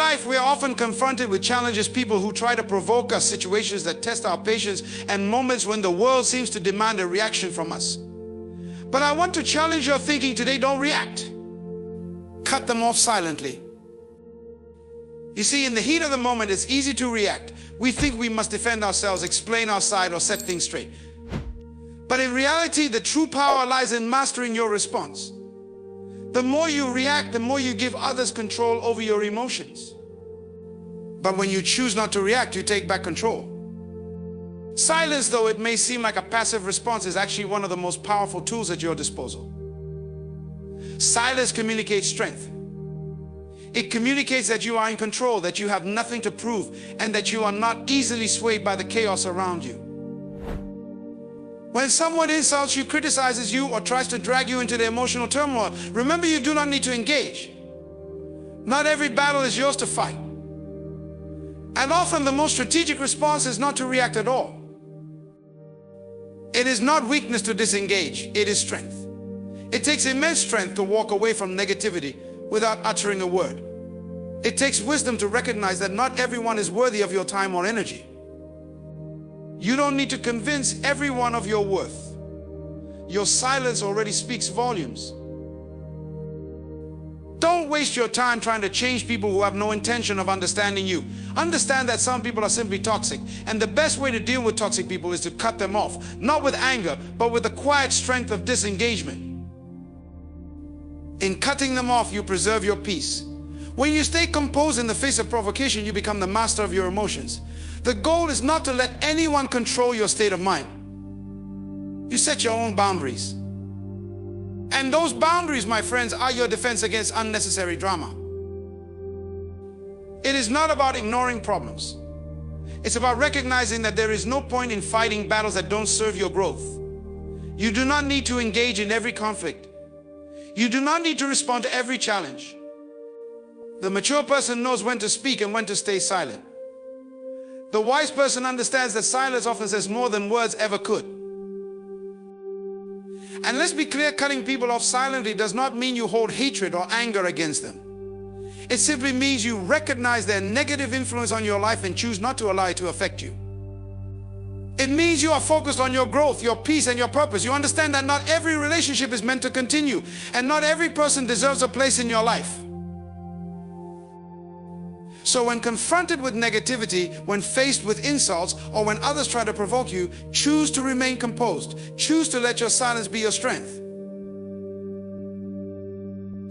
life, we are often confronted with challenges, people who try to provoke us, situations that test our patience, and moments when the world seems to demand a reaction from us. But I want to challenge your thinking today. Don't react. Cut them off silently. You see, in the heat of the moment, it's easy to react. We think we must defend ourselves, explain our side, or set things straight. But in reality, the true power lies in mastering your response. The more you react, the more you give others control over your emotions. But when you choose not to react, you take back control. Silence, though it may seem like a passive response, is actually one of the most powerful tools at your disposal. Silence communicates strength. It communicates that you are in control, that you have nothing to prove, and that you are not easily swayed by the chaos around you. When someone insults you, criticizes you, or tries to drag you into the emotional turmoil, remember, you do not need to engage. Not every battle is yours to fight. And often the most strategic response is not to react at all. It is not weakness to disengage, it is strength. It takes immense strength to walk away from negativity without uttering a word. It takes wisdom to recognize that not everyone is worthy of your time or energy. You don't need to convince everyone of your worth. Your silence already speaks volumes. Don't waste your time trying to change people who have no intention of understanding you. Understand that some people are simply toxic, and the best way to deal with toxic people is to cut them off, not with anger, but with the quiet strength of disengagement. In cutting them off, you preserve your peace. When you stay composed in the face of provocation, you become the master of your emotions. The goal is not to let anyone control your state of mind. You set your own boundaries. And those boundaries, my friends, are your defense against unnecessary drama. It is not about ignoring problems. It's about recognizing that there is no point in fighting battles that don't serve your growth. You do not need to engage in every conflict. You do not need to respond to every challenge. The mature person knows when to speak and when to stay silent. The wise person understands that silence often says more than words ever could. And let's be clear, cutting people off silently does not mean you hold hatred or anger against them. It simply means you recognize their negative influence on your life and choose not to allow it to affect you. It means you are focused on your growth, your peace, and your purpose. You understand that not every relationship is meant to continue, and not every person deserves a place in your life. So when confronted with negativity, when faced with insults, or when others try to provoke you, choose to remain composed. Choose to let your silence be your strength.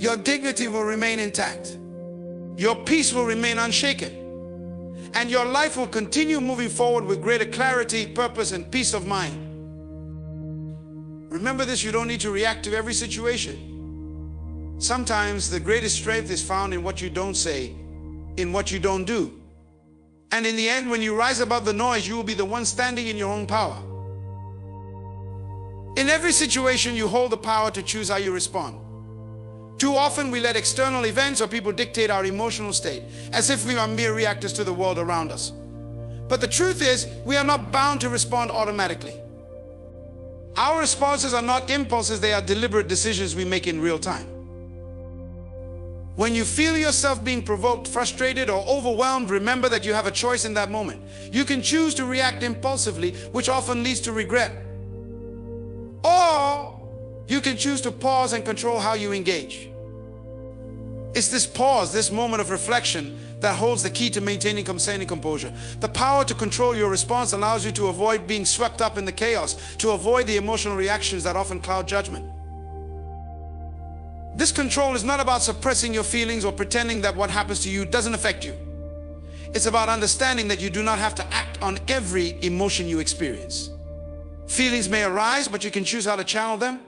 Your dignity will remain intact. Your peace will remain unshaken. And your life will continue moving forward with greater clarity, purpose, and peace of mind. Remember this, you don't need to react to every situation. Sometimes the greatest strength is found in what you don't say, in what you don't do. And in the end, when you rise above the noise, you will be the one standing in your own power. In every situation, you hold the power to choose how you respond. Too often, we let external events or people dictate our emotional state, as if we are mere reactors to the world around us. But the truth is, we are not bound to respond automatically. Our responses are not impulses, they are deliberate decisions we make in real time. When you feel yourself being provoked, frustrated, or overwhelmed, remember that you have a choice in that moment. You can choose to react impulsively, which often leads to regret. Or you can choose to pause and control how you engage. It's this pause, this moment of reflection, that holds the key to maintaining composure. The power to control your response allows you to avoid being swept up in the chaos, to avoid the emotional reactions that often cloud judgment. This control is not about suppressing your feelings or pretending that what happens to you doesn't affect you. It's about understanding that you do not have to act on every emotion you experience. Feelings may arise, but you can choose how to channel them.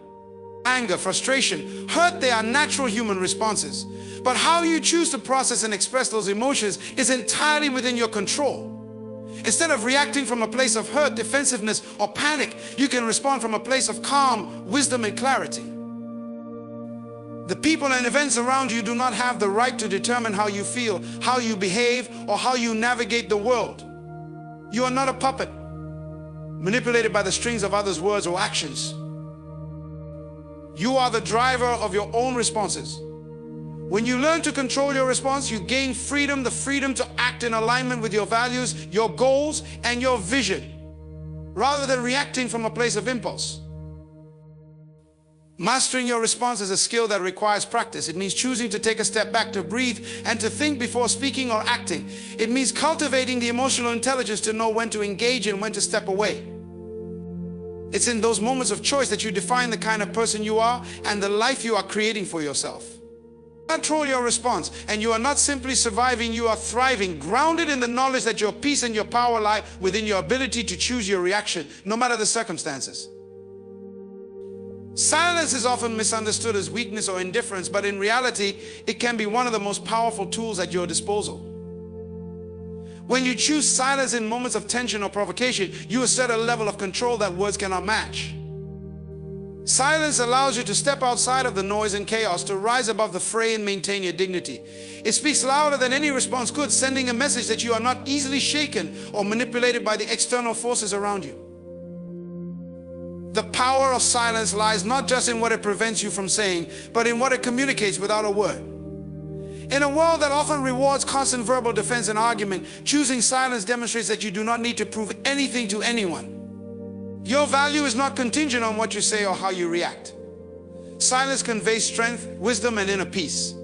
Anger, frustration, hurt, they are natural human responses. But how you choose to process and express those emotions is entirely within your control. Instead of reacting from a place of hurt, defensiveness, or panic, you can respond from a place of calm, wisdom, and clarity. The people and events around you do not have the right to determine how you feel, how you behave, or how you navigate the world. You are not a puppet, manipulated by the strings of others' words or actions. You are the driver of your own responses. When you learn to control your response, you gain freedom, the freedom to act in alignment with your values, your goals, and your vision, rather than reacting from a place of impulse. Mastering your response is a skill that requires practice. It means choosing to take a step back, to breathe, and to think before speaking or acting. It means cultivating the emotional intelligence to know when to engage and when to step away. It's in those moments of choice that you define the kind of person you are and the life you are creating for yourself. Control your response, and you are not simply surviving, you are thriving, grounded in the knowledge that your peace and your power lie within your ability to choose your reaction, no matter the circumstances. Silence is often misunderstood as weakness or indifference, but in reality, it can be one of the most powerful tools at your disposal. When you choose silence in moments of tension or provocation, you assert a level of control that words cannot match. Silence allows you to step outside of the noise and chaos, to rise above the fray and maintain your dignity. It speaks louder than any response could, sending a message that you are not easily shaken or manipulated by the external forces around you. The power of silence lies not just in what it prevents you from saying, but in what it communicates without a word. In a world that often rewards constant verbal defense and argument, choosing silence demonstrates that you do not need to prove anything to anyone. Your value is not contingent on what you say or how you react. Silence conveys strength, wisdom, and inner peace.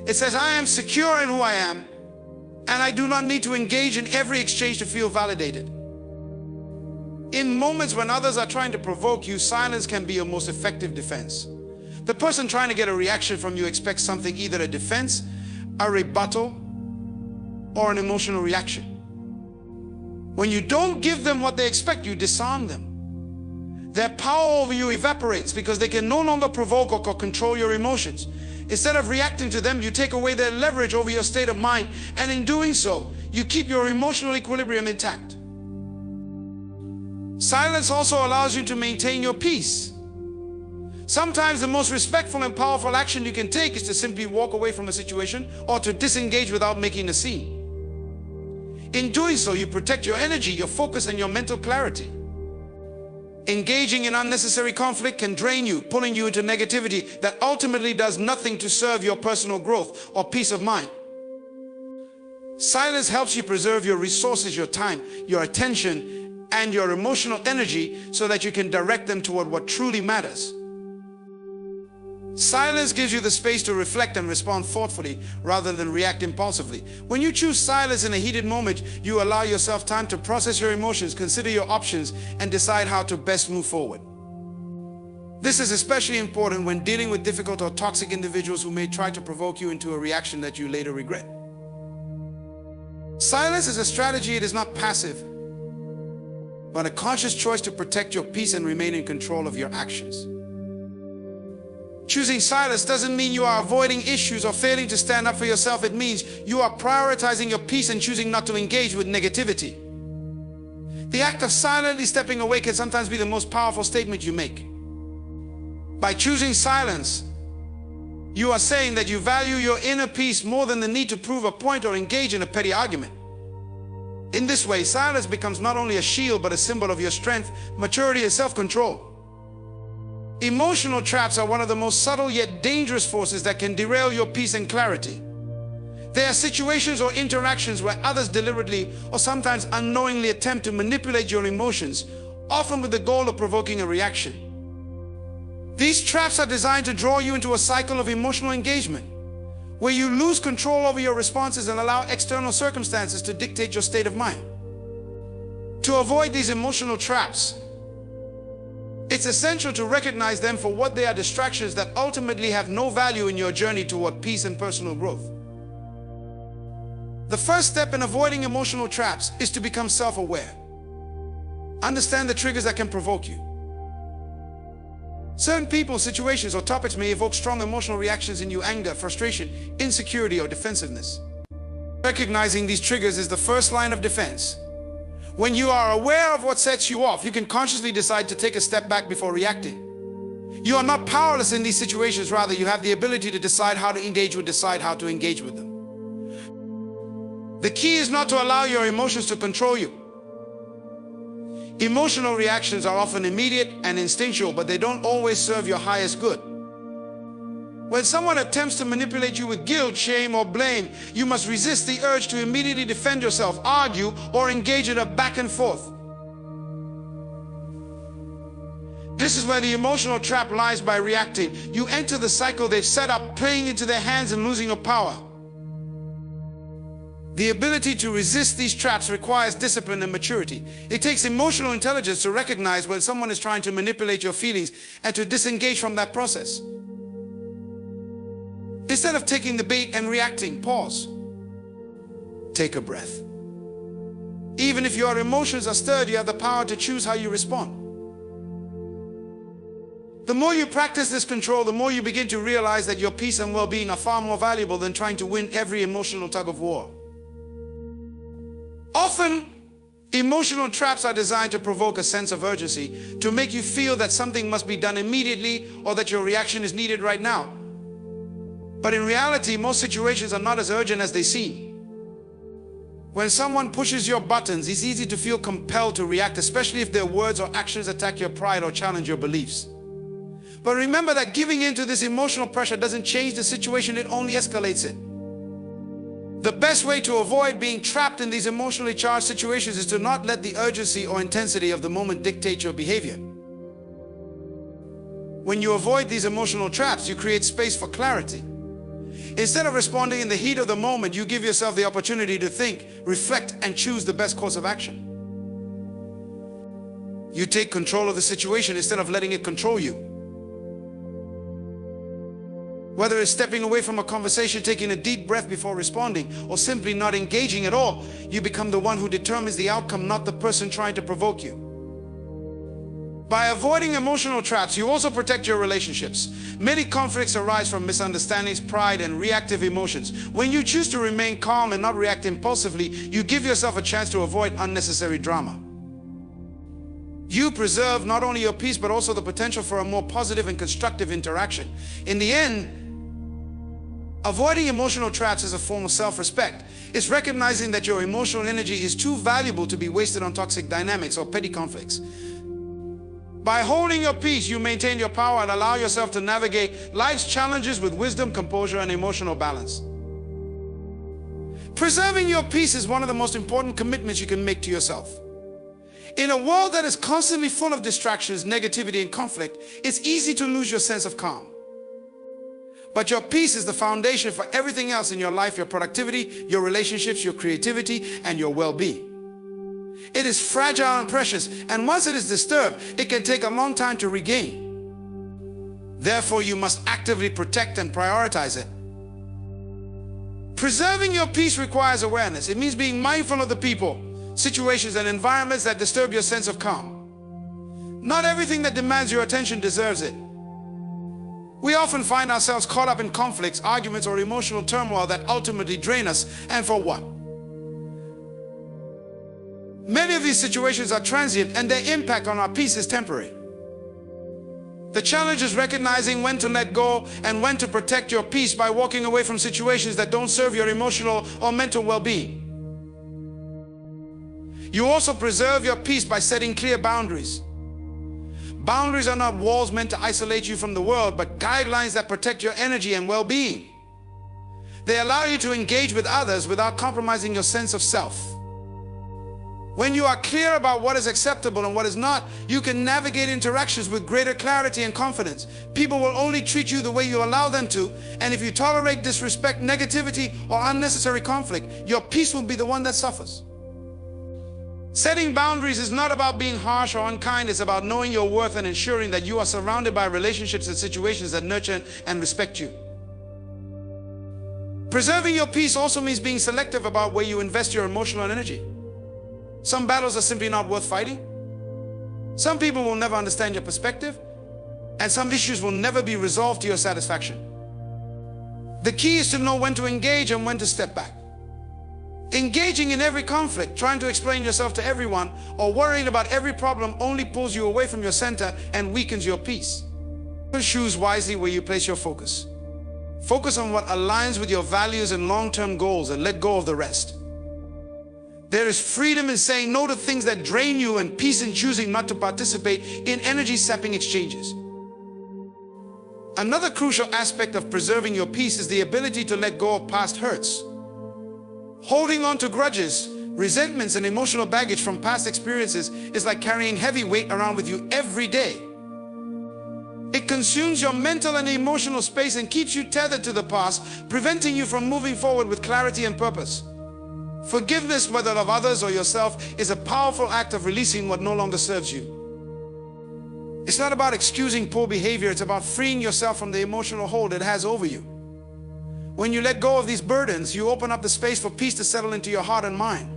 It says, I am secure in who I am, and I do not need to engage in every exchange to feel validated. In moments when others are trying to provoke you, silence can be your most effective defense. The person trying to get a reaction from you expects something, either a defense, a rebuttal, or an emotional reaction. When you don't give them what they expect, you disarm them. Their power over you evaporates because they can no longer provoke or control your emotions. Instead of reacting to them, you take away their leverage over your state of mind, and in doing so, you keep your emotional equilibrium intact. Silence also allows you to maintain your peace. Sometimes the most respectful and powerful action you can take is to simply walk away from a situation or to disengage without making a scene. In doing so, you protect your energy, your focus, and your mental clarity. Engaging in unnecessary conflict can drain you, pulling you into negativity that ultimately does nothing to serve your personal growth or peace of mind. Silence helps you preserve your resources, your time, your attention, and your emotional energy so that you can direct them toward what truly matters. Silence gives you the space to reflect and respond thoughtfully rather than react impulsively. When you choose silence in a heated moment, you allow yourself time to process your emotions, consider your options, and decide how to best move forward. This is especially important when dealing with difficult or toxic individuals who may try to provoke you into a reaction that you later regret. Silence is a strategy. It is not passive, but a conscious choice to protect your peace and remain in control of your actions. Choosing silence doesn't mean you are avoiding issues or failing to stand up for yourself. It means you are prioritizing your peace and choosing not to engage with negativity. The act of silently stepping away can sometimes be the most powerful statement you make. By choosing silence, you are saying that you value your inner peace more than the need to prove a point or engage in a petty argument. In this way, silence becomes not only a shield, but a symbol of your strength, maturity, and self-control. Emotional traps are one of the most subtle yet dangerous forces that can derail your peace and clarity. They are situations or interactions where others deliberately or sometimes unknowingly attempt to manipulate your emotions, often with the goal of provoking a reaction. These traps are designed to draw you into a cycle of emotional engagement, where you lose control over your responses and allow external circumstances to dictate your state of mind. To avoid these emotional traps, it's essential to recognize them for what they are: distractions that ultimately have no value in your journey toward peace and personal growth. The first step in avoiding emotional traps is to become self-aware. Understand the triggers that can provoke you. Certain people, situations, or topics may evoke strong emotional reactions in you: anger, frustration, insecurity, or defensiveness. Recognizing these triggers is the first line of defense. When you are aware of what sets you off, you can consciously decide to take a step back before reacting. You are not powerless in these situations. Rather, you have the ability to decide how to engage with them. The key is not to allow your emotions to control you. Emotional reactions are often immediate and instinctual, but they don't always serve your highest good. When someone attempts to manipulate you with guilt, shame, or blame, you must resist the urge to immediately defend yourself, argue, or engage in a back and forth. This is where the emotional trap lies. By reacting, you enter the cycle they've set up, playing into their hands and losing your power. The ability to resist these traps requires discipline and maturity. It takes emotional intelligence to recognize when someone is trying to manipulate your feelings and to disengage from that process. Instead of taking the bait and reacting, pause. Take a breath. Even if your emotions are stirred, you have the power to choose how you respond. The more you practice this control, the more you begin to realize that your peace and well-being are far more valuable than trying to win every emotional tug of war. Often, emotional traps are designed to provoke a sense of urgency, to make you feel that something must be done immediately or that your reaction is needed right now. But in reality, most situations are not as urgent as they seem. When someone pushes your buttons, it's easy to feel compelled to react, especially if their words or actions attack your pride or challenge your beliefs. But remember that giving in to this emotional pressure doesn't change the situation, it only escalates it. The best way to avoid being trapped in these emotionally charged situations is to not let the urgency or intensity of the moment dictate your behavior. When you avoid these emotional traps, you create space for clarity. Instead of responding in the heat of the moment, you give yourself the opportunity to think, reflect, and choose the best course of action. You take control of the situation instead of letting it control you. Whether it's stepping away from a conversation, taking a deep breath before responding, or simply not engaging at all, you become the one who determines the outcome, not the person trying to provoke you. By avoiding emotional traps, you also protect your relationships. Many conflicts arise from misunderstandings, pride, and reactive emotions. When you choose to remain calm and not react impulsively, you give yourself a chance to avoid unnecessary drama. You preserve not only your peace, but also the potential for a more positive and constructive interaction. In the end, avoiding emotional traps is a form of self-respect. It's recognizing that your emotional energy is too valuable to be wasted on toxic dynamics or petty conflicts. By holding your peace, you maintain your power and allow yourself to navigate life's challenges with wisdom, composure, and emotional balance. Preserving your peace is one of the most important commitments you can make to yourself. In a world that is constantly full of distractions, negativity, and conflict, it's easy to lose your sense of calm. But your peace is the foundation for everything else in your life: your productivity, your relationships, your creativity, and your well-being. It is fragile and precious, and once it is disturbed, it can take a long time to regain. Therefore, you must actively protect and prioritize it. Preserving your peace requires awareness. It means being mindful of the people, situations, and environments that disturb your sense of calm. Not everything that demands your attention deserves it. We often find ourselves caught up in conflicts, arguments, or emotional turmoil that ultimately drain us. And for what? Many of these situations are transient, and their impact on our peace is temporary. The challenge is recognizing when to let go and when to protect your peace by walking away from situations that don't serve your emotional or mental well-being. You also preserve your peace by setting clear boundaries. Boundaries are not walls meant to isolate you from the world, but guidelines that protect your energy and well-being. They allow you to engage with others without compromising your sense of self. When you are clear about what is acceptable and what is not, you can navigate interactions with greater clarity and confidence. People will only treat you the way you allow them to, and if you tolerate disrespect, negativity, or unnecessary conflict, your peace will be the one that suffers. Setting boundaries is not about being harsh or unkind. It's about knowing your worth and ensuring that you are surrounded by relationships and situations that nurture and respect you. Preserving your peace also means being selective about where you invest your emotional energy. Some battles are simply not worth fighting. Some people will never understand your perspective, and some issues will never be resolved to your satisfaction. The key is to know when to engage and when to step back. Engaging in every conflict, trying to explain yourself to everyone, or worrying about every problem only pulls you away from your center and weakens your peace. Choose wisely where you place your focus. Focus on what aligns with your values and long-term goals, and let go of the rest. There is freedom in saying no to things that drain you, and peace in choosing not to participate in energy-sapping exchanges. Another crucial aspect of preserving your peace is the ability to let go of past hurts. Holding on to grudges, resentments, and emotional baggage from past experiences is like carrying heavy weight around with you every day. It consumes your mental and emotional space and keeps you tethered to the past, preventing you from moving forward with clarity and purpose. Forgiveness, whether of others or yourself, is a powerful act of releasing what no longer serves you. It's not about excusing poor behavior, it's about freeing yourself from the emotional hold it has over you. When you let go of these burdens, you open up the space for peace to settle into your heart and mind.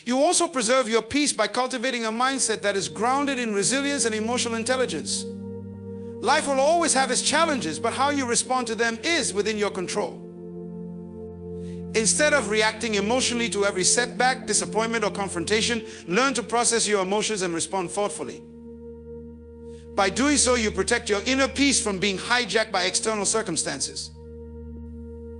You also preserve your peace by cultivating a mindset that is grounded in resilience and emotional intelligence. Life will always have its challenges, but how you respond to them is within your control. Instead of reacting emotionally to every setback, disappointment, or confrontation, learn to process your emotions and respond thoughtfully. By doing so, you protect your inner peace from being hijacked by external circumstances.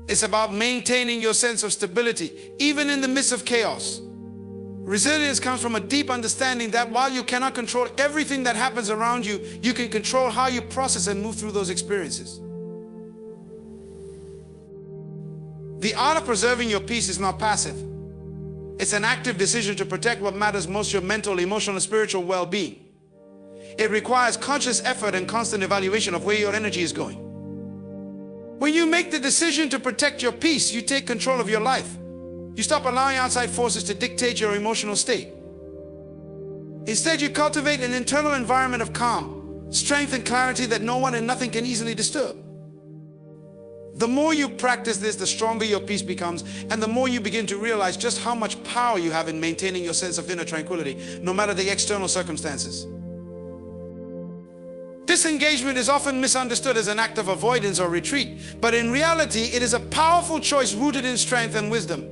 It's about maintaining your sense of stability, even in the midst of chaos. Resilience comes from a deep understanding that while you cannot control everything that happens around you, you can control how you process and move through those experiences. The art of preserving your peace is not passive. It's an active decision to protect what matters most, your mental, emotional, and spiritual well-being. It requires conscious effort and constant evaluation of where your energy is going. When you make the decision to protect your peace, you take control of your life. You stop allowing outside forces to dictate your emotional state. Instead, you cultivate an internal environment of calm, strength, and clarity that no one and nothing can easily disturb. The more you practice this, the stronger your peace becomes, and the more you begin to realize just how much power you have in maintaining your sense of inner tranquility, no matter the external circumstances. Disengagement is often misunderstood as an act of avoidance or retreat, but in reality, it is a powerful choice rooted in strength and wisdom.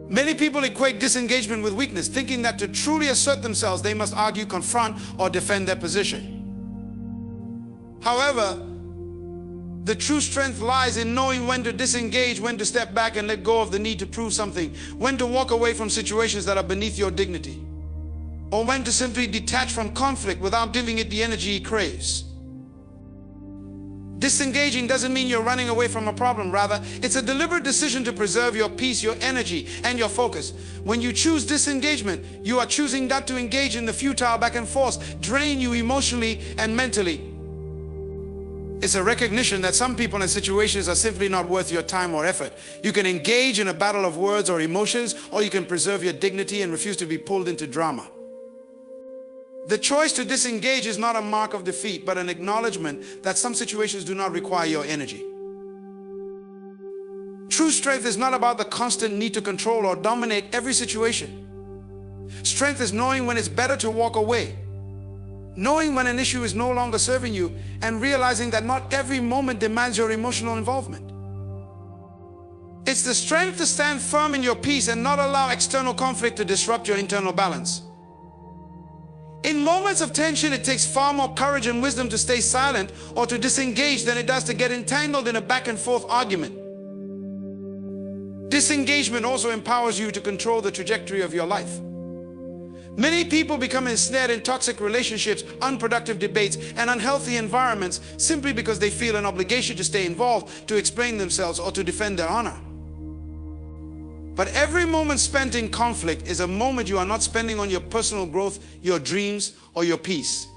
Many people equate disengagement with weakness, thinking that to truly assert themselves, they must argue, confront, or defend their position. However, the true strength lies in knowing when to disengage, when to step back and let go of the need to prove something, when to walk away from situations that are beneath your dignity, or when to simply detach from conflict without giving it the energy it craves. Disengaging doesn't mean you're running away from a problem. Rather, it's a deliberate decision to preserve your peace, your energy, and your focus. When you choose disengagement, you are choosing not to engage in the futile back and forth, drain you emotionally and mentally. It's a recognition that some people and situations are simply not worth your time or effort. You can engage in a battle of words or emotions, or you can preserve your dignity and refuse to be pulled into drama. The choice to disengage is not a mark of defeat, but an acknowledgement that some situations do not require your energy. True strength is not about the constant need to control or dominate every situation. Strength is knowing when it's better to walk away, knowing when an issue is no longer serving you, and realizing that not every moment demands your emotional involvement. It's the strength to stand firm in your peace and not allow external conflict to disrupt your internal balance. In moments of tension, it takes far more courage and wisdom to stay silent or to disengage than it does to get entangled in a back and forth argument. Disengagement also empowers you to control the trajectory of your life. Many people become ensnared in toxic relationships, unproductive debates, and unhealthy environments simply because they feel an obligation to stay involved, to explain themselves, or to defend their honor. But every moment spent in conflict is a moment you are not spending on your personal growth, your dreams, or your peace.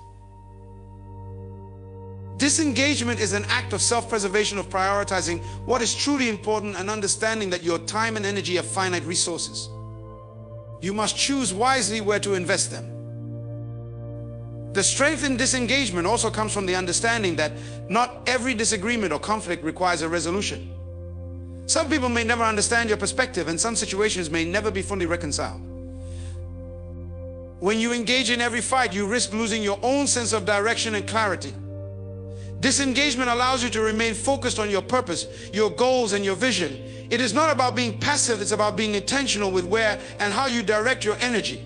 Disengagement is an act of self-preservation, of prioritizing what is truly important and understanding that your time and energy are finite resources. You must choose wisely where to invest them. The strength in disengagement also comes from the understanding that not every disagreement or conflict requires a resolution. Some people may never understand your perspective, and some situations may never be fully reconciled. When you engage in every fight, you risk losing your own sense of direction and clarity. Disengagement allows you to remain focused on your purpose, your goals, and your vision. It is not about being passive, it's about being intentional with where and how you direct your energy.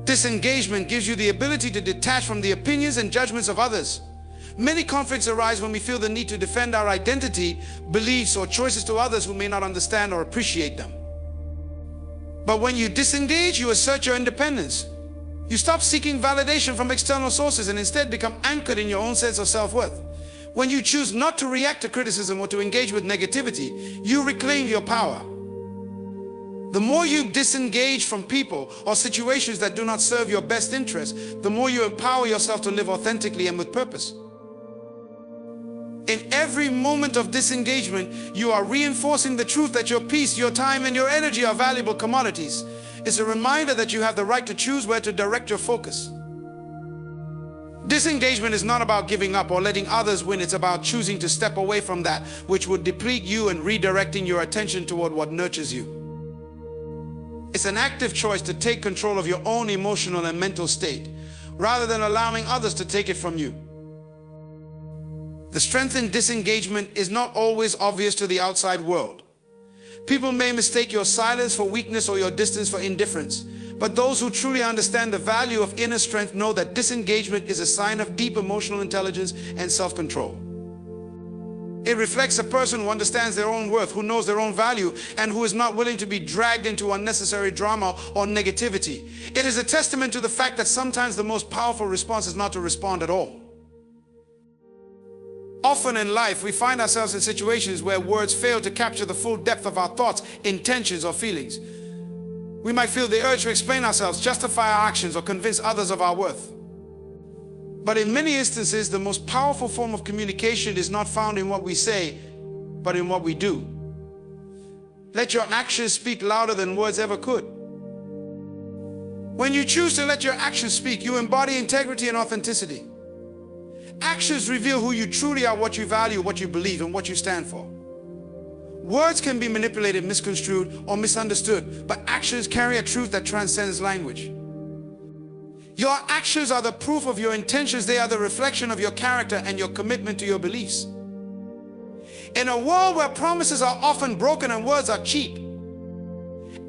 Disengagement gives you the ability to detach from the opinions and judgments of others. Many conflicts arise when we feel the need to defend our identity, beliefs, or choices to others who may not understand or appreciate them. But when you disengage, you assert your independence. You stop seeking validation from external sources and instead become anchored in your own sense of self-worth. When you choose not to react to criticism or to engage with negativity, you reclaim your power. The more you disengage from people or situations that do not serve your best interest, the more you empower yourself to live authentically and with purpose. In every moment of disengagement, you are reinforcing the truth that your peace, your time, and your energy are valuable commodities. It's a reminder that you have the right to choose where to direct your focus. Disengagement is not about giving up or letting others win. It's about choosing to step away from that which would deplete you and redirecting your attention toward what nurtures you. It's an active choice to take control of your own emotional and mental state, rather than allowing others to take it from you. The strength in disengagement is not always obvious to the outside world. People may mistake your silence for weakness or your distance for indifference, but those who truly understand the value of inner strength know that disengagement is a sign of deep emotional intelligence and self-control. It reflects a person who understands their own worth, who knows their own value, and who is not willing to be dragged into unnecessary drama or negativity. It is a testament to the fact that sometimes the most powerful response is not to respond at all. Often in life, we find ourselves in situations where words fail to capture the full depth of our thoughts, intentions, or feelings. We might feel the urge to explain ourselves, justify our actions, or convince others of our worth. But in many instances, the most powerful form of communication is not found in what we say, but in what we do. Let your actions speak louder than words ever could. When you choose to let your actions speak, you embody integrity and authenticity. Actions reveal who you truly are, what you value, what you believe, and what you stand for. Words can be manipulated, misconstrued, or misunderstood, but actions carry a truth that transcends language. Your actions are the proof of your intentions. They are the reflection of your character and your commitment to your beliefs. In a world where promises are often broken and words are cheap,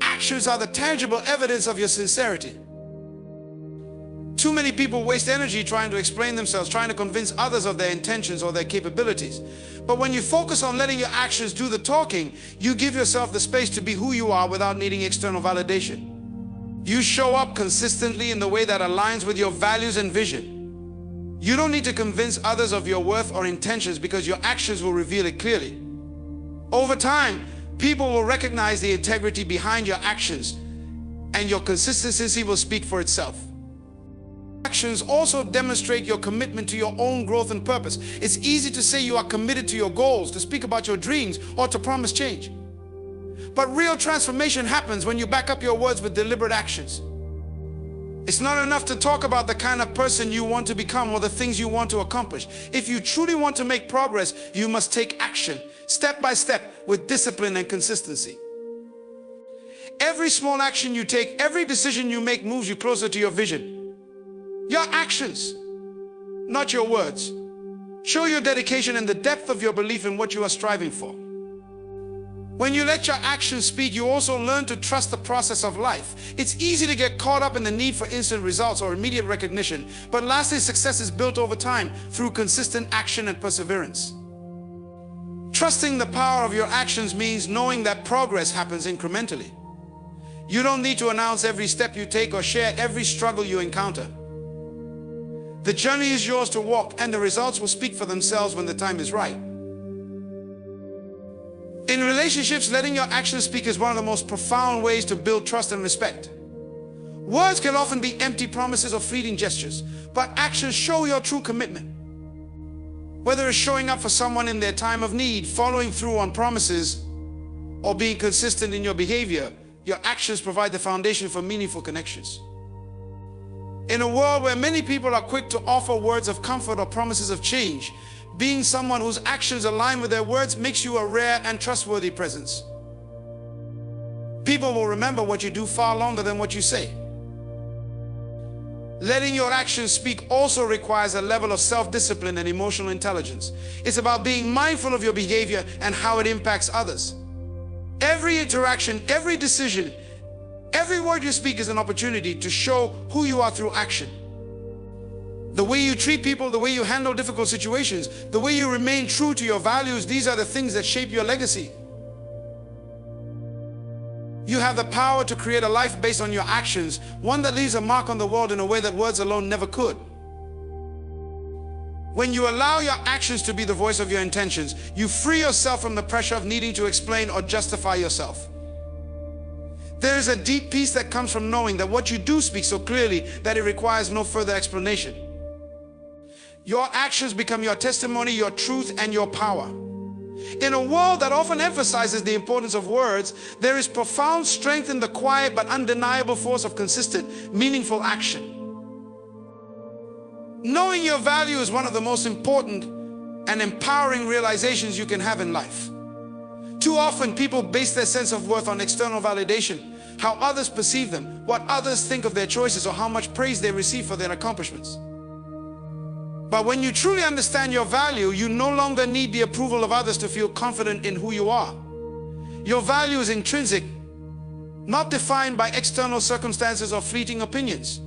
actions are the tangible evidence of your sincerity. Too many people waste energy trying to explain themselves, trying to convince others of their intentions or their capabilities. But when you focus on letting your actions do the talking, you give yourself the space to be who you are without needing external validation. You show up consistently in the way that aligns with your values and vision. You don't need to convince others of your worth or intentions, because your actions will reveal it clearly. Over time, people will recognize the integrity behind your actions, and your consistency will speak for itself. Actions also demonstrate your commitment to your own growth and purpose. It's easy to say you are committed to your goals, to speak about your dreams, or to promise change. But real transformation happens when you back up your words with deliberate actions. It's not enough to talk about the kind of person you want to become or the things you want to accomplish. If you truly want to make progress, you must take action, step by step, with discipline and consistency. Every small action you take, every decision you make moves you closer to your vision. Your actions, not your words, show your dedication and the depth of your belief in what you are striving for. When you let your actions speak, you also learn to trust the process of life. It's easy to get caught up in the need for instant results or immediate recognition, but lasting success is built over time through consistent action and perseverance. Trusting the power of your actions means knowing that progress happens incrementally. You don't need to announce every step you take or share every struggle you encounter. The journey is yours to walk, and the results will speak for themselves when the time is right. In relationships, letting your actions speak is one of the most profound ways to build trust and respect. Words can often be empty promises or fleeting gestures, but actions show your true commitment. Whether it's showing up for someone in their time of need, following through on promises, or being consistent in your behavior, your actions provide the foundation for meaningful connections. In a world where many people are quick to offer words of comfort or promises of change, being someone whose actions align with their words makes you a rare and trustworthy presence. People will remember what you do far longer than what you say. Letting your actions speak also requires a level of self-discipline and emotional intelligence. It's about being mindful of your behavior and how it impacts others. Every interaction, every decision, every word you speak is an opportunity to show who you are through action. The way you treat people, the way you handle difficult situations, the way you remain true to your values, these are the things that shape your legacy. You have the power to create a life based on your actions, one that leaves a mark on the world in a way that words alone never could. When you allow your actions to be the voice of your intentions, you free yourself from the pressure of needing to explain or justify yourself. There is a deep peace that comes from knowing that what you do speaks so clearly that it requires no further explanation. Your actions become your testimony, your truth, and your power. In a world that often emphasizes the importance of words, there is profound strength in the quiet but undeniable force of consistent, meaningful action. Knowing your value is one of the most important and empowering realizations you can have in life. Too often, people base their sense of worth on external validation, how others perceive them, what others think of their choices, or how much praise they receive for their accomplishments. But when you truly understand your value, you no longer need the approval of others to feel confident in who you are. Your value is intrinsic, not defined by external circumstances or fleeting opinions.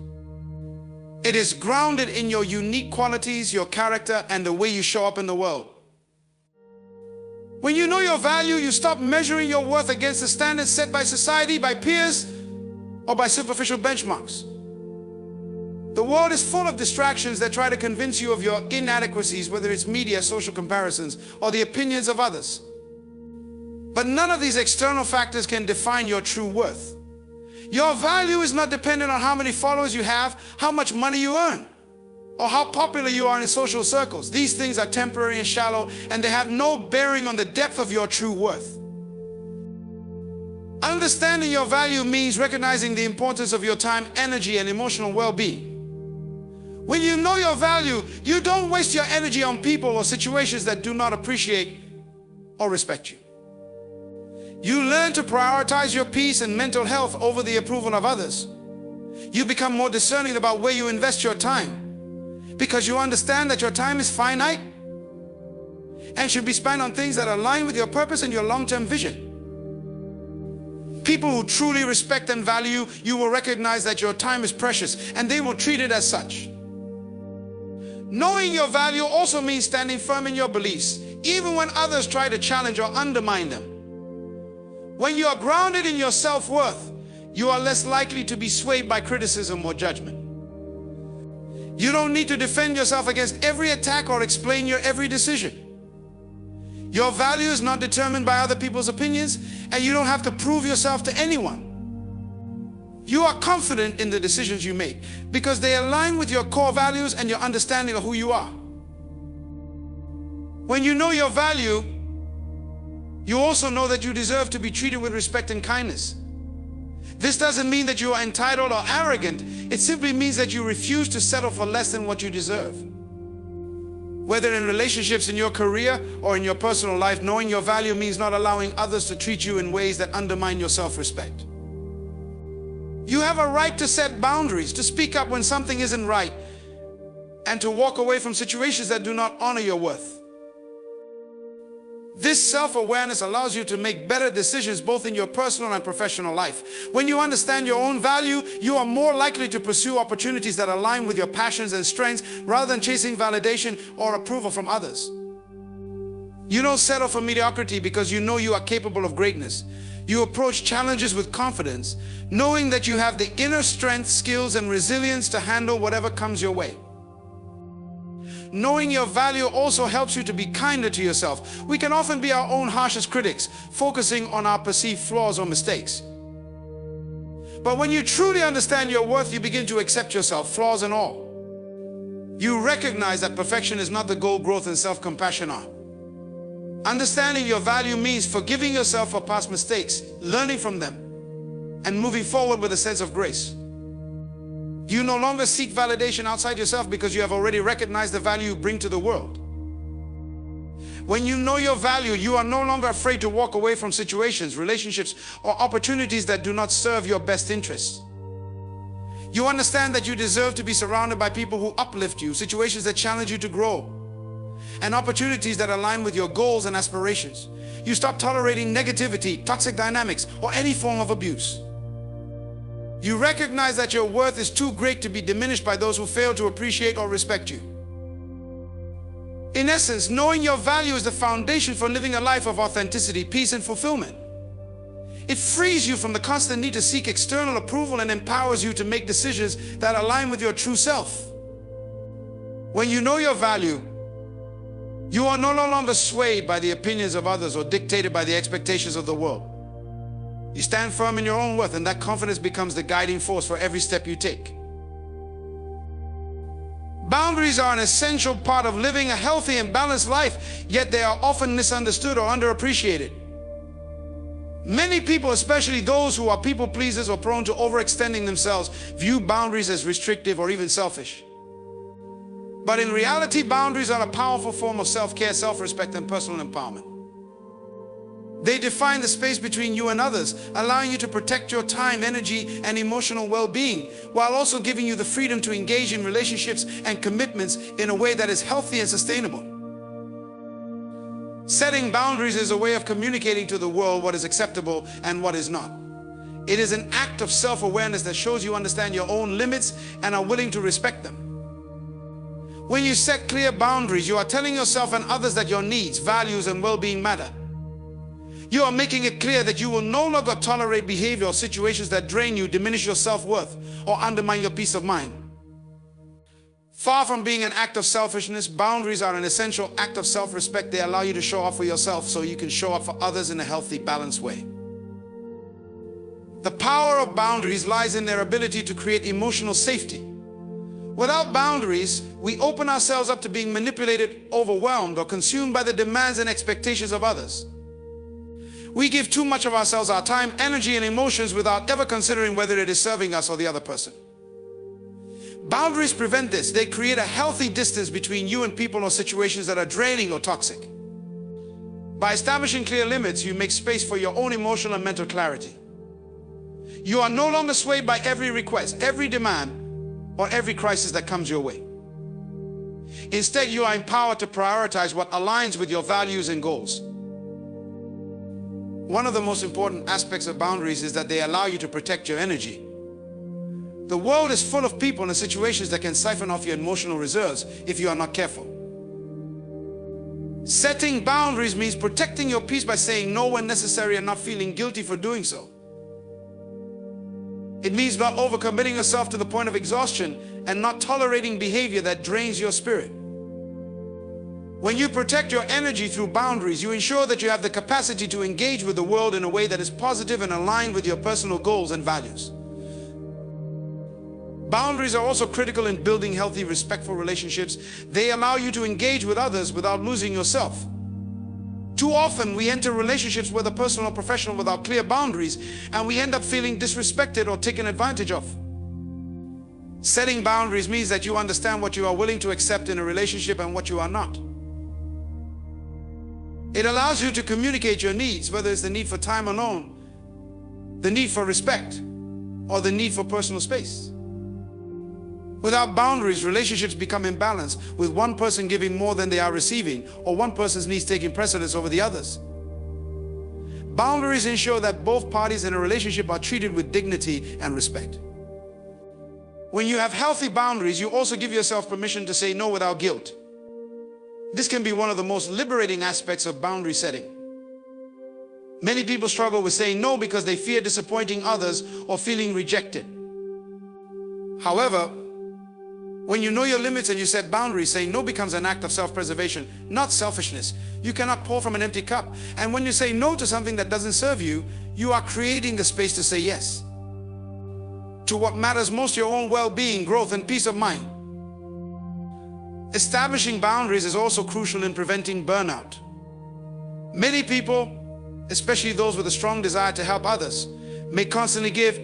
It is grounded in your unique qualities, your character, and the way you show up in the world. When you know your value, you stop measuring your worth against the standards set by society, by peers, or by superficial benchmarks. The world is full of distractions that try to convince you of your inadequacies, whether it's media, social comparisons, or the opinions of others. But none of these external factors can define your true worth. Your value is not dependent on how many followers you have, how much money you earn, or how popular you are in social circles. These things are temporary and shallow, and they have no bearing on the depth of your true worth. Understanding your value means recognizing the importance of your time, energy, and emotional well-being. When you know your value, you don't waste your energy on people or situations that do not appreciate or respect you. You learn to prioritize your peace and mental health over the approval of others. You become more discerning about where you invest your time, because you understand that your time is finite and should be spent on things that align with your purpose and your long-term vision. People who truly respect and value you will recognize that your time is precious, and they will treat it as such. Knowing your value also means standing firm in your beliefs, even when others try to challenge or undermine them. When you are grounded in your self-worth, you are less likely to be swayed by criticism or judgment. You don't need to defend yourself against every attack or explain your every decision. Your value is not determined by other people's opinions, and you don't have to prove yourself to anyone. You are confident in the decisions you make because they align with your core values and your understanding of who you are. When you know your value, you also know that you deserve to be treated with respect and kindness. This doesn't mean that you are entitled or arrogant. It simply means that you refuse to settle for less than what you deserve. Whether in relationships, in your career, or in your personal life, knowing your value means not allowing others to treat you in ways that undermine your self-respect. You have a right to set boundaries, to speak up when something isn't right, and to walk away from situations that do not honor your worth. This self-awareness allows you to make better decisions both in your personal and professional life. When you understand your own value, you are more likely to pursue opportunities that align with your passions and strengths rather than chasing validation or approval from others. You don't settle for mediocrity because you know you are capable of greatness. You approach challenges with confidence, knowing that you have the inner strength, skills, and resilience to handle whatever comes your way. Knowing your value also helps you to be kinder to yourself. We can often be our own harshest critics, focusing on our perceived flaws or mistakes. But when you truly understand your worth, you begin to accept yourself, flaws and all. You recognize that perfection is not the goal, growth and self-compassion are. Understanding your value means forgiving yourself for past mistakes, learning from them, and moving forward with a sense of grace. You no longer seek validation outside yourself because you have already recognized the value you bring to the world. When you know your value, you are no longer afraid to walk away from situations, relationships, or opportunities that do not serve your best interests. You understand that you deserve to be surrounded by people who uplift you, situations that challenge you to grow, and opportunities that align with your goals and aspirations. You stop tolerating negativity, toxic dynamics, or any form of abuse. You recognize that your worth is too great to be diminished by those who fail to appreciate or respect you. In essence, knowing your value is the foundation for living a life of authenticity, peace, and fulfillment. It frees you from the constant need to seek external approval and empowers you to make decisions that align with your true self. When you know your value, you are no longer swayed by the opinions of others or dictated by the expectations of the world. You stand firm in your own worth, and that confidence becomes the guiding force for every step you take. Boundaries are an essential part of living a healthy and balanced life, yet they are often misunderstood or underappreciated. Many people, especially those who are people pleasers or prone to overextending themselves, view boundaries as restrictive or even selfish. But in reality, boundaries are a powerful form of self-care, self-respect, and personal empowerment. They define the space between you and others, allowing you to protect your time, energy, and emotional well-being, while also giving you the freedom to engage in relationships and commitments in a way that is healthy and sustainable. Setting boundaries is a way of communicating to the world what is acceptable and what is not. It is an act of self-awareness that shows you understand your own limits and are willing to respect them. When you set clear boundaries, you are telling yourself and others that your needs, values, and well-being matter. You are making it clear that you will no longer tolerate behavior or situations that drain you, diminish your self-worth, or undermine your peace of mind. Far from being an act of selfishness, boundaries are an essential act of self-respect. They allow you to show up for yourself so you can show up for others in a healthy, balanced way. The power of boundaries lies in their ability to create emotional safety. Without boundaries, we open ourselves up to being manipulated, overwhelmed, or consumed by the demands and expectations of others. We give too much of ourselves, our time, energy, and emotions without ever considering whether it is serving us or the other person. Boundaries prevent this. They create a healthy distance between you and people or situations that are draining or toxic. By establishing clear limits, you make space for your own emotional and mental clarity. You are no longer swayed by every request, every demand, or every crisis that comes your way. Instead, you are empowered to prioritize what aligns with your values and goals. One of the most important aspects of boundaries is that they allow you to protect your energy. The world is full of people and situations that can siphon off your emotional reserves if you are not careful. Setting boundaries means protecting your peace by saying no when necessary and not feeling guilty for doing so. It means not overcommitting yourself to the point of exhaustion and not tolerating behavior that drains your spirit. When you protect your energy through boundaries, you ensure that you have the capacity to engage with the world in a way that is positive and aligned with your personal goals and values. Boundaries are also critical in building healthy, respectful relationships. They allow you to engage with others without losing yourself. Too often, we enter relationships, whether personal or professional, without clear boundaries, and we end up feeling disrespected or taken advantage of. Setting boundaries means that you understand what you are willing to accept in a relationship and what you are not. It allows you to communicate your needs, whether it's the need for time alone, the need for respect, or the need for personal space. Without boundaries, relationships become imbalanced, with one person giving more than they are receiving, or one person's needs taking precedence over the others. Boundaries ensure that both parties in a relationship are treated with dignity and respect. When you have healthy boundaries, you also give yourself permission to say no without guilt. This can be one of the most liberating aspects of boundary setting. Many people struggle with saying no because they fear disappointing others or feeling rejected. However, when you know your limits and you set boundaries, saying no becomes an act of self-preservation, not selfishness. You cannot pour from an empty cup. And when you say no to something that doesn't serve you, you are creating the space to say yes to what matters most, your own well-being, growth, and peace of mind. Establishing boundaries is also crucial in preventing burnout. Many people, especially those with a strong desire to help others, may constantly give,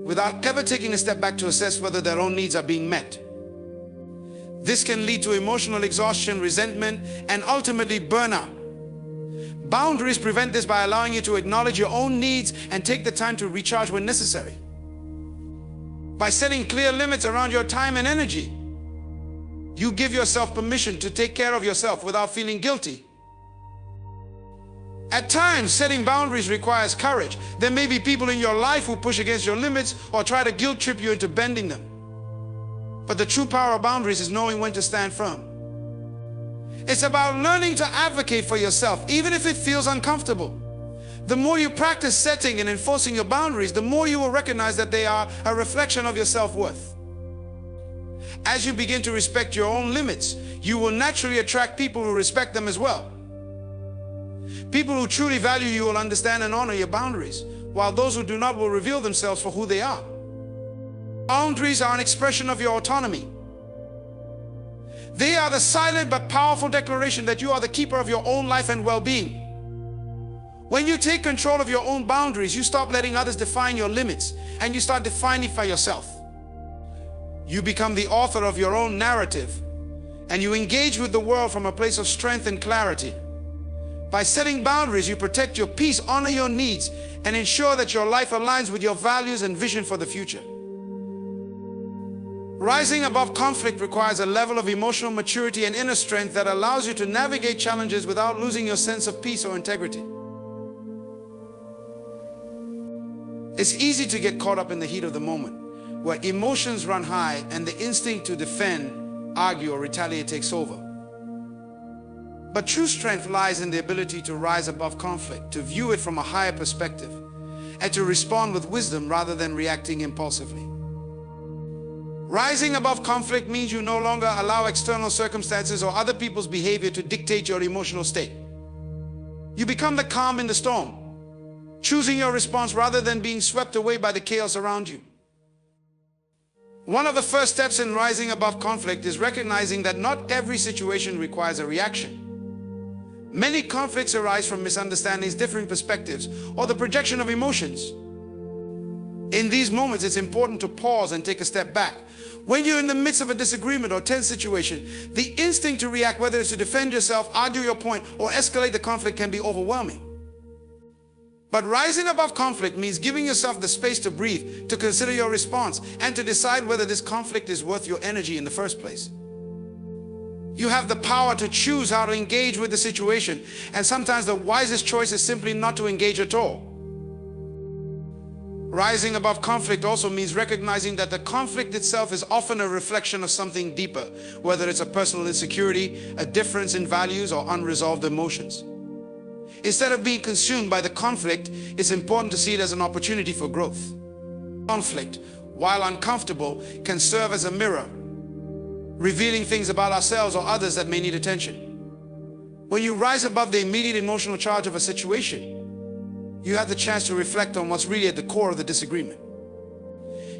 without ever taking a step back to assess whether their own needs are being met. This can lead to emotional exhaustion, resentment, and ultimately burnout. Boundaries prevent this by allowing you to acknowledge your own needs and take the time to recharge when necessary. By setting clear limits around your time and energy, you give yourself permission to take care of yourself without feeling guilty. At times, setting boundaries requires courage. There may be people in your life who push against your limits or try to guilt trip you into bending them. But the true power of boundaries is knowing when to stand firm. It's about learning to advocate for yourself, even if it feels uncomfortable. The more you practice setting and enforcing your boundaries, the more you will recognize that they are a reflection of your self-worth. As you begin to respect your own limits, you will naturally attract people who respect them as well. People who truly value you will understand and honor your boundaries, while those who do not will reveal themselves for who they are. Boundaries are an expression of your autonomy. They are the silent but powerful declaration that you are the keeper of your own life and well-being. When you take control of your own boundaries, you stop letting others define your limits, and you start defining for yourself. You become the author of your own narrative, and you engage with the world from a place of strength and clarity. By setting boundaries, you protect your peace, honor your needs, and ensure that your life aligns with your values and vision for the future. Rising above conflict requires a level of emotional maturity and inner strength that allows you to navigate challenges without losing your sense of peace or integrity. It's easy to get caught up in the heat of the moment, where emotions run high and the instinct to defend, argue, or retaliate takes over. But true strength lies in the ability to rise above conflict, to view it from a higher perspective, and to respond with wisdom rather than reacting impulsively. Rising above conflict means you no longer allow external circumstances or other people's behavior to dictate your emotional state. You become the calm in the storm, choosing your response rather than being swept away by the chaos around you. One of the first steps in rising above conflict is recognizing that not every situation requires a reaction. Many conflicts arise from misunderstandings, differing perspectives, or the projection of emotions. In these moments, it's important to pause and take a step back. When you're in the midst of a disagreement or tense situation, the instinct to react, whether it's to defend yourself, argue your point, or escalate the conflict, can be overwhelming. But rising above conflict means giving yourself the space to breathe, to consider your response, and to decide whether this conflict is worth your energy in the first place. You have the power to choose how to engage with the situation, and sometimes the wisest choice is simply not to engage at all. Rising above conflict also means recognizing that the conflict itself is often a reflection of something deeper, whether it's a personal insecurity, a difference in values, or unresolved emotions. Instead of being consumed by the conflict, it's important to see it as an opportunity for growth. Conflict, while uncomfortable, can serve as a mirror, revealing things about ourselves or others that may need attention. When you rise above the immediate emotional charge of a situation, you have the chance to reflect on what's really at the core of the disagreement.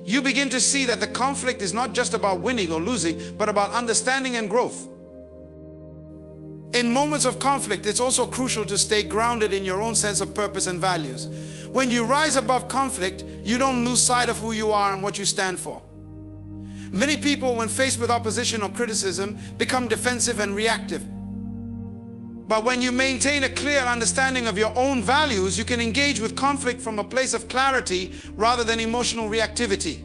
You begin to see that the conflict is not just about winning or losing, but about understanding and growth. In moments of conflict, it's also crucial to stay grounded in your own sense of purpose and values. When you rise above conflict, you don't lose sight of who you are and what you stand for. Many people, when faced with opposition or criticism, become defensive and reactive. But when you maintain a clear understanding of your own values, you can engage with conflict from a place of clarity rather than emotional reactivity.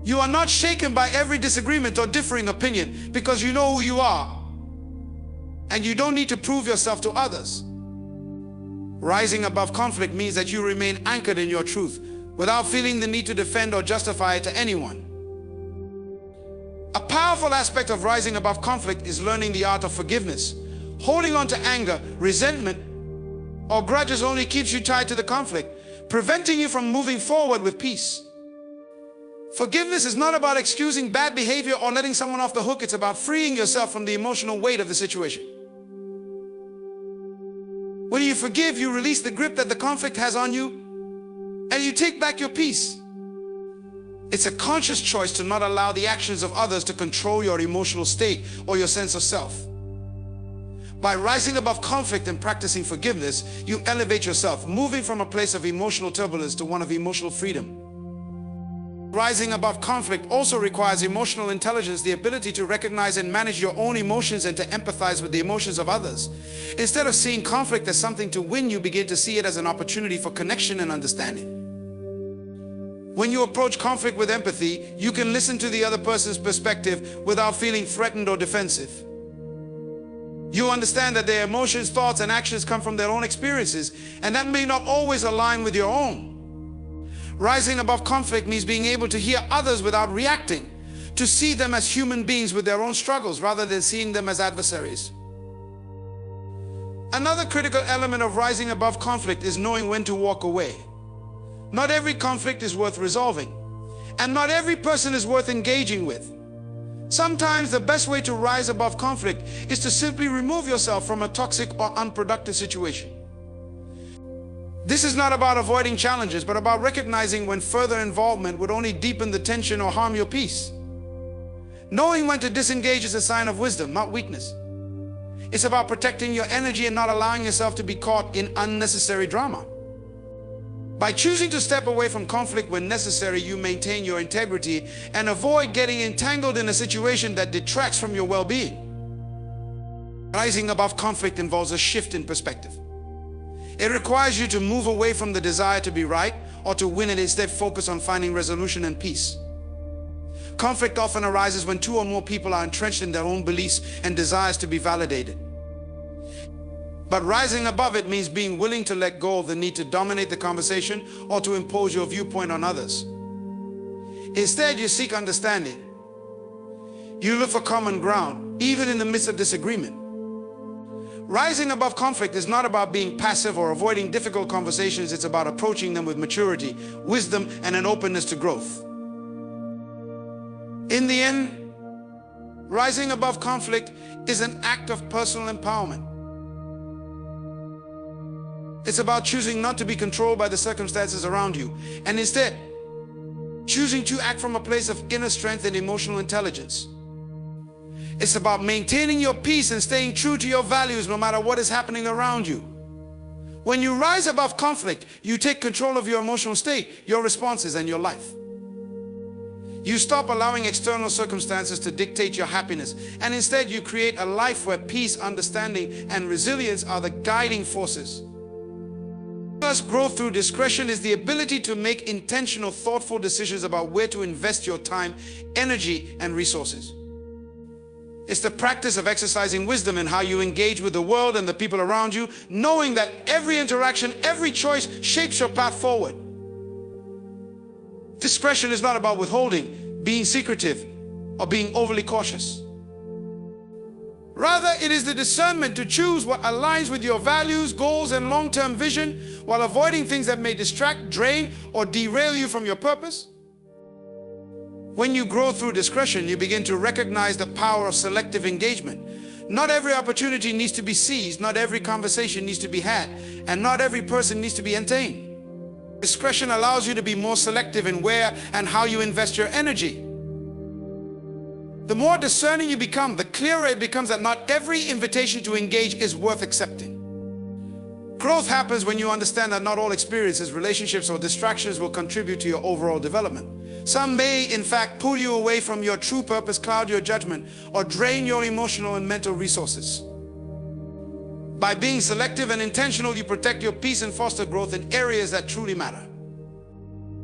You are not shaken by every disagreement or differing opinion because you know who you are, and you don't need to prove yourself to others. Rising above conflict means that you remain anchored in your truth without feeling the need to defend or justify it to anyone. A powerful aspect of rising above conflict is learning the art of forgiveness. Holding on to anger, resentment, or grudges only keeps you tied to the conflict, preventing you from moving forward with peace. Forgiveness is not about excusing bad behavior or letting someone off the hook. It's about freeing yourself from the emotional weight of the situation. When you forgive, you release the grip that the conflict has on you, and you take back your peace. It's a conscious choice to not allow the actions of others to control your emotional state or your sense of self. By rising above conflict and practicing forgiveness, you elevate yourself, moving from a place of emotional turbulence to one of emotional freedom. Rising above conflict also requires emotional intelligence, the ability to recognize and manage your own emotions and to empathize with the emotions of others. Instead of seeing conflict as something to win, you begin to see it as an opportunity for connection and understanding. When you approach conflict with empathy, you can listen to the other person's perspective without feeling threatened or defensive. You understand that their emotions, thoughts, and actions come from their own experiences, and that may not always align with your own. Rising above conflict means being able to hear others without reacting, to see them as human beings with their own struggles rather than seeing them as adversaries. Another critical element of rising above conflict is knowing when to walk away. Not every conflict is worth resolving, and not every person is worth engaging with. Sometimes the best way to rise above conflict is to simply remove yourself from a toxic or unproductive situation. This is not about avoiding challenges, but about recognizing when further involvement would only deepen the tension or harm your peace. Knowing when to disengage is a sign of wisdom, not weakness. It's about protecting your energy and not allowing yourself to be caught in unnecessary drama. By choosing to step away from conflict when necessary, you maintain your integrity and avoid getting entangled in a situation that detracts from your well-being. Rising above conflict involves a shift in perspective. It requires you to move away from the desire to be right or to win and instead focus on finding resolution and peace. Conflict often arises when two or more people are entrenched in their own beliefs and desires to be validated. But rising above it means being willing to let go of the need to dominate the conversation or to impose your viewpoint on others. Instead, you seek understanding. You look for common ground, even in the midst of disagreement. Rising above conflict is not about being passive or avoiding difficult conversations. It's about approaching them with maturity, wisdom, and an openness to growth. In the end, rising above conflict is an act of personal empowerment. It's about choosing not to be controlled by the circumstances around you, and instead, choosing to act from a place of inner strength and emotional intelligence. It's about maintaining your peace and staying true to your values no matter what is happening around you. When you rise above conflict, you take control of your emotional state, your responses, and your life. You stop allowing external circumstances to dictate your happiness, and instead you create a life where peace, understanding, and resilience are the guiding forces. Thus, growth through discretion is the ability to make intentional, thoughtful decisions about where to invest your time, energy, and resources. It's the practice of exercising wisdom in how you engage with the world and the people around you, knowing that every interaction, every choice shapes your path forward. Discretion is not about withholding, being secretive, or being overly cautious. Rather, it is the discernment to choose what aligns with your values, goals, and long-term vision while avoiding things that may distract, drain, or derail you from your purpose. When you grow through discretion, you begin to recognize the power of selective engagement. Not every opportunity needs to be seized, not every conversation needs to be had, and not every person needs to be entertained. Discretion allows you to be more selective in where and how you invest your energy. The more discerning you become, the clearer it becomes that not every invitation to engage is worth accepting. Growth happens when you understand that not all experiences, relationships, or distractions will contribute to your overall development. Some may, in fact, pull you away from your true purpose, cloud your judgment, or drain your emotional and mental resources. By being selective and intentional, you protect your peace and foster growth in areas that truly matter.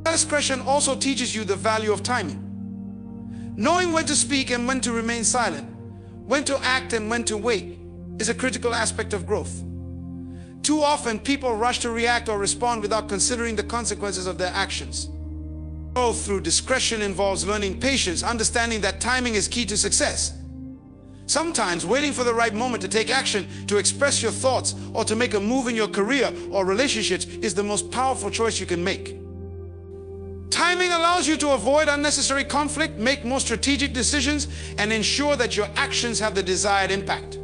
Discretion also teaches you the value of timing. Knowing when to speak and when to remain silent, when to act and when to wait, is a critical aspect of growth. Too often, people rush to react or respond without considering the consequences of their actions. Growth through discretion involves learning patience, understanding that timing is key to success. Sometimes waiting for the right moment to take action, to express your thoughts, or to make a move in your career or relationships is the most powerful choice you can make. Timing allows you to avoid unnecessary conflict, make more strategic decisions, and ensure that your actions have the desired impact.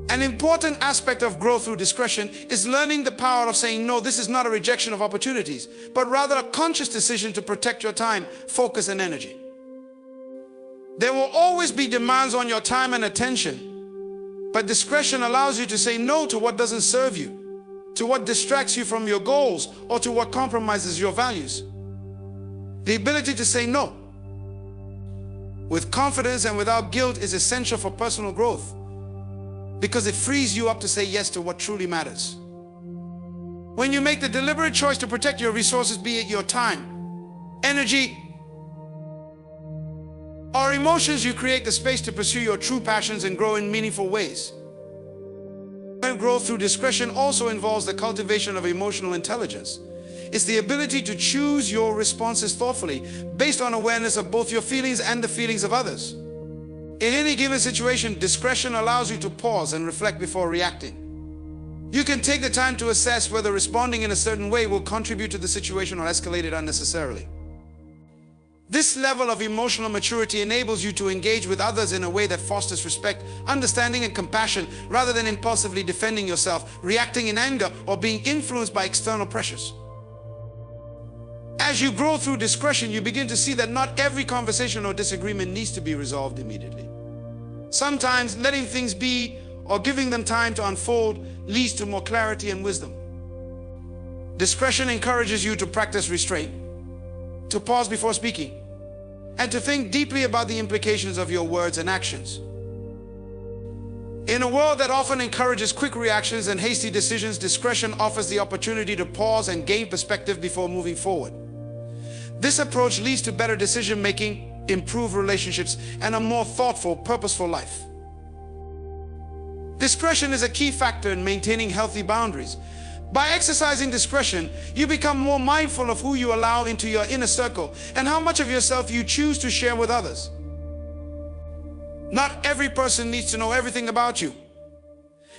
An important aspect of growth through discretion is learning the power of saying no. This is not a rejection of opportunities, but rather a conscious decision to protect your time, focus, and energy. There will always be demands on your time and attention, but discretion allows you to say no to what doesn't serve you, to what distracts you from your goals, or to what compromises your values. The ability to say no with confidence and without guilt is essential for personal growth, because it frees you up to say yes to what truly matters. When you make the deliberate choice to protect your resources, be it your time, energy, or emotions, you create the space to pursue your true passions and grow in meaningful ways. Growth through discretion also involves the cultivation of emotional intelligence. It's the ability to choose your responses thoughtfully, based on awareness of both your feelings and the feelings of others. In any given situation, discretion allows you to pause and reflect before reacting. You can take the time to assess whether responding in a certain way will contribute to the situation or escalate it unnecessarily. This level of emotional maturity enables you to engage with others in a way that fosters respect, understanding, and compassion, rather than impulsively defending yourself, reacting in anger, or being influenced by external pressures. As you grow through discretion, you begin to see that not every conversation or disagreement needs to be resolved immediately. Sometimes letting things be or giving them time to unfold leads to more clarity and wisdom. Discretion encourages you to practice restraint, to pause before speaking, and to think deeply about the implications of your words and actions. In a world that often encourages quick reactions and hasty decisions, discretion offers the opportunity to pause and gain perspective before moving forward. This approach leads to better decision-making, improved relationships, and a more thoughtful, purposeful life. Discretion is a key factor in maintaining healthy boundaries. By exercising discretion, you become more mindful of who you allow into your inner circle and how much of yourself you choose to share with others. Not every person needs to know everything about you,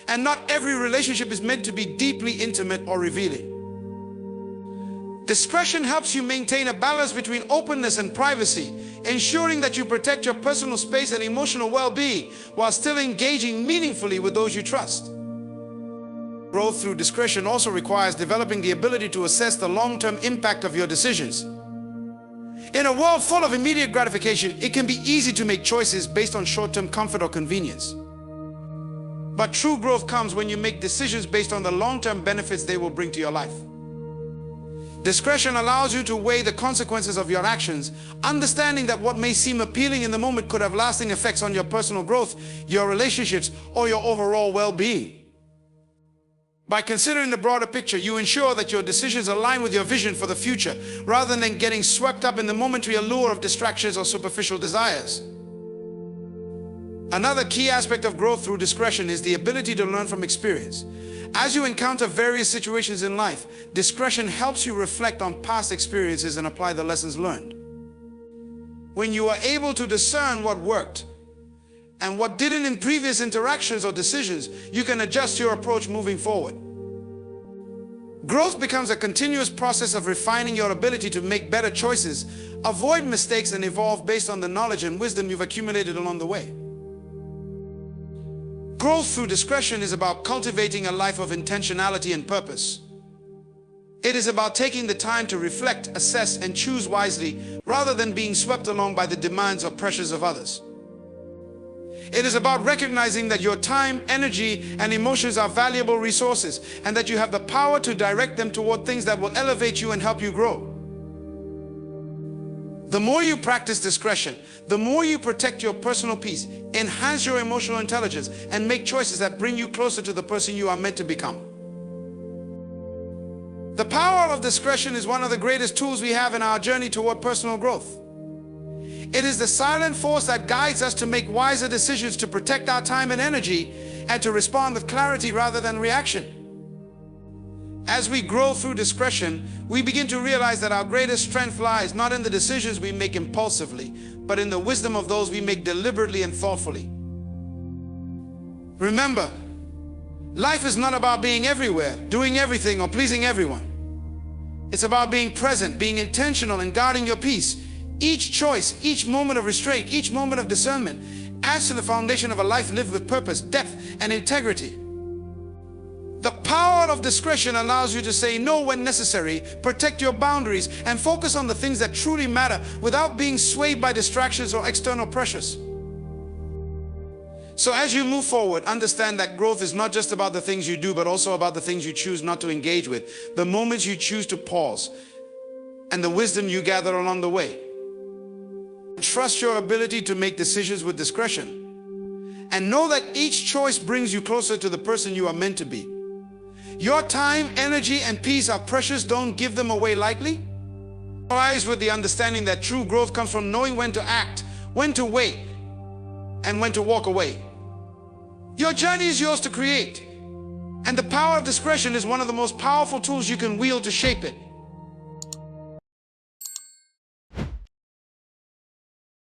and not every relationship is meant to be deeply intimate or revealing. Discretion helps you maintain a balance between openness and privacy, ensuring that you protect your personal space and emotional well-being while still engaging meaningfully with those you trust. Growth through discretion also requires developing the ability to assess the long-term impact of your decisions. In a world full of immediate gratification, it can be easy to make choices based on short-term comfort or convenience. But true growth comes when you make decisions based on the long-term benefits they will bring to your life. Discretion allows you to weigh the consequences of your actions, understanding that what may seem appealing in the moment could have lasting effects on your personal growth, your relationships, or your overall well-being. By considering the broader picture, you ensure that your decisions align with your vision for the future, rather than getting swept up in the momentary allure of distractions or superficial desires. Another key aspect of growth through discretion is the ability to learn from experience. As you encounter various situations in life, discretion helps you reflect on past experiences and apply the lessons learned. When you are able to discern what worked and what didn't in previous interactions or decisions, you can adjust your approach moving forward. Growth becomes a continuous process of refining your ability to make better choices, avoid mistakes, and evolve based on the knowledge and wisdom you've accumulated along the way. Growth through discretion is about cultivating a life of intentionality and purpose. It is about taking the time to reflect, assess, and choose wisely, rather than being swept along by the demands or pressures of others. It is about recognizing that your time, energy, and emotions are valuable resources, and that you have the power to direct them toward things that will elevate you and help you grow. The more you practice discretion, the more you protect your personal peace, enhance your emotional intelligence, and make choices that bring you closer to the person you are meant to become. The power of discretion is one of the greatest tools we have in our journey toward personal growth. It is the silent force that guides us to make wiser decisions, to protect our time and energy, and to respond with clarity rather than reaction. As we grow through discretion, we begin to realize that our greatest strength lies not in the decisions we make impulsively, but in the wisdom of those we make deliberately and thoughtfully. Remember, life is not about being everywhere, doing everything, or pleasing everyone. It's about being present, being intentional, and guarding your peace. Each choice, each moment of restraint, each moment of discernment adds to the foundation of a life lived with purpose, depth, and integrity. The power of discretion allows you to say no when necessary, protect your boundaries, and focus on the things that truly matter without being swayed by distractions or external pressures. So as you move forward, understand that growth is not just about the things you do, but also about the things you choose not to engage with, the moments you choose to pause, and the wisdom you gather along the way. Trust your ability to make decisions with discretion, and know that each choice brings you closer to the person you are meant to be. Your time, energy, and peace are precious. Don't give them away lightly. Rise with the understanding that true growth comes from knowing when to act, when to wait, and when to walk away. Your journey is yours to create, and the power of discretion is one of the most powerful tools you can wield to shape it.